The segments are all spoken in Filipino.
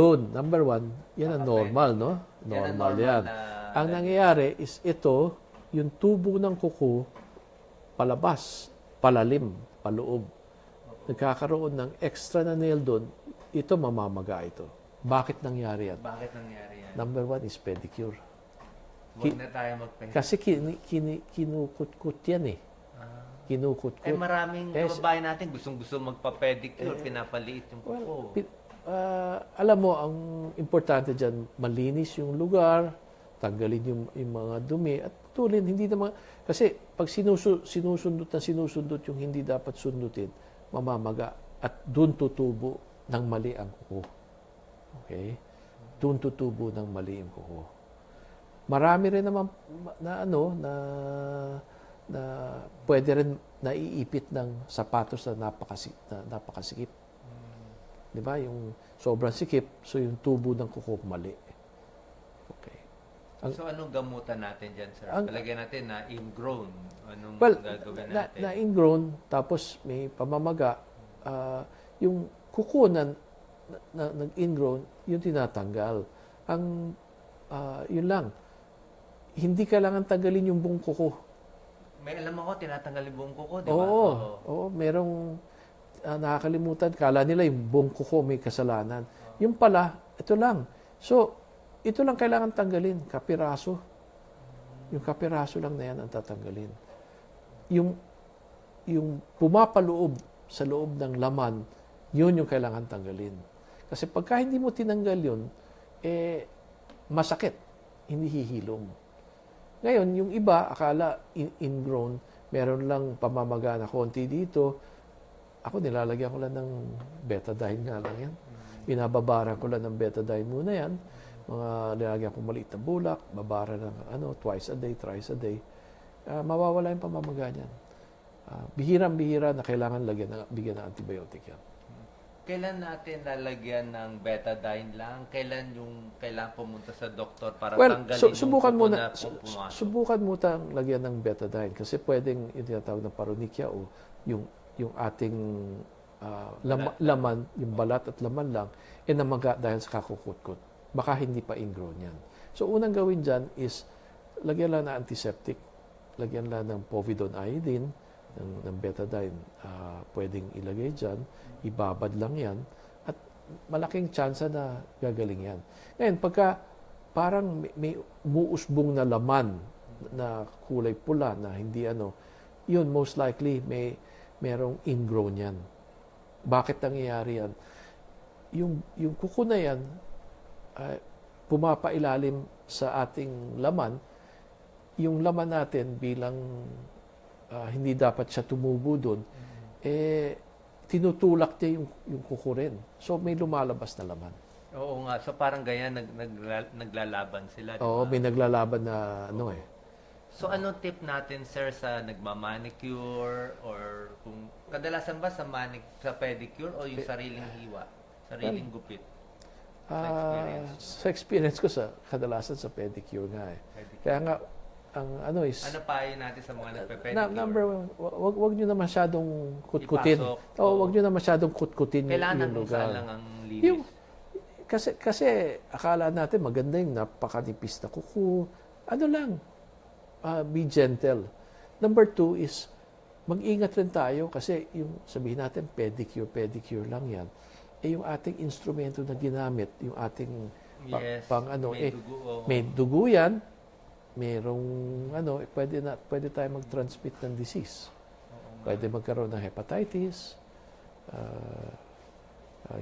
Yun, number one, yan ang normal, no? Normal yan. Ang nangyayari is ito, yung tubo ng kuko, palabas, palalim, paloob. Nagkakaroon ng extra na nail doon, ito mamamaga ito. Bakit nangyari yan? Bakit nangyari yan? Number one is pedicure. Huwag na tayo magpahinga. Kasi kinukut-kut yan eh. Kinukut-kut. Maraming kababayan natin gustong-gusto magpa-pedicure, pinapaliit yung kuko. Alam mo, ang importante dyan, malinis yung lugar, tanggalin yung mga dumi, at tulin, hindi naman, kasi pag sinusundot yung hindi dapat sundutin, mamamaga, at doon tutubo ng mali ang kuko. Okay? Doon tutubo ng mali ang kuko. Marami rin naman na pwede rin naiipit ng sapatos na napakasikip. Di ba? Yung sobrang sikip, so yung tubo ng kuko mali. Okay. So anong gamutan natin dyan, sir? Palagyan natin na ingrown. Anong gagawin natin? Na ingrown, tapos may pamamaga, yung kuko na nag-ingrown, yung tinatanggal. Yun lang. Hindi kailangan tanggalin yung buong kuko. May alam ako, tinatanggal yung buong kuko, di ba? Oo, merong nakakalimutan. Kala nila yung buong kuko may kasalanan. Yung pala, ito lang. So, ito lang kailangan tanggalin, kapiraso. Yung kapiraso lang na yan ang tatanggalin. Yung pumapaloob sa loob ng laman, yun yung kailangan tanggalin. Kasi pagka hindi mo tinanggal yun, masakit. Hindi hihilom. Ngayon, yung iba, akala ingrown, meron lang pamamaga na konti dito. Ako, nilalagyan ko lang ng betadine nga lang yan. Binababaran ko lang ng betadine muna yan. Nilalagyan ko maliit na bulak, babara ng twice a day, thrice a day. Mawawala yung pamamaga niyan. Bihirang-bihira na kailangan bigyan ng antibiotic yan. Kailan natin lalagyan ng betadine lang? Kailan kailangan pumunta sa doktor para tanggalin yung subukan kuko muna, na pumasok? subukan mo tang lagyan ng betadine kasi pwedeng yung tinatawag na paronychia o yung ating laman, yung balat at laman lang, namaga dahil sa kakukut-kut. Baka hindi pa ingrown yan. So, unang gawin dyan is, lagyan lang ng antiseptic, lagyan lang ng povidone iodine, ng betadine, pwedeng ilagay dyan, ibabad lang yan, at malaking tsansa na gagaling yan. Ngayon, pagka parang may umuusbong na laman na kulay pula na hindi yun most likely merong ingrown yan. Bakit nangyayari yan? Yung kuko na yan, pumapailalim sa ating laman, yung laman natin bilang hindi dapat siya tumubo doon, tinutulak niya yung kuko rin. So, may lumalabas na laman. Oo nga. So, parang ganyan, naglalaban sila. Oo, may naglalaban na So, anong tip natin, sir, sa nagmamanicure or kung kadalasan ba sa pedicure o yung sariling hiwa, sariling gupit? Sa experience ko, kadalasan sa pedicure nga Kaya nga, ano payo natin sa mga nagpe-pedicure? Number one, wag nyo na masyadong kutkutin. Wag nyo na masyadong kutkutin yung lugar. Kailangan lang ang linis. Kasi akala natin maganda yung napakanipis na kuko. Ano lang, be gentle. Number two is, mag-ingat rin tayo kasi yung sabihin natin pedicure lang yan. Yung ating instrumento na ginamit, yung ating may dugo yan, merong pwede tayo mag-transmit ng disease. Pwede magkaroon ng hepatitis.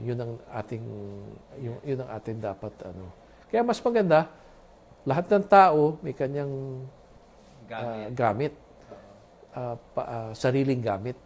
Yun ang ating dapat Kaya mas maganda, lahat ng tao may kanyang gamit, sariling gamit.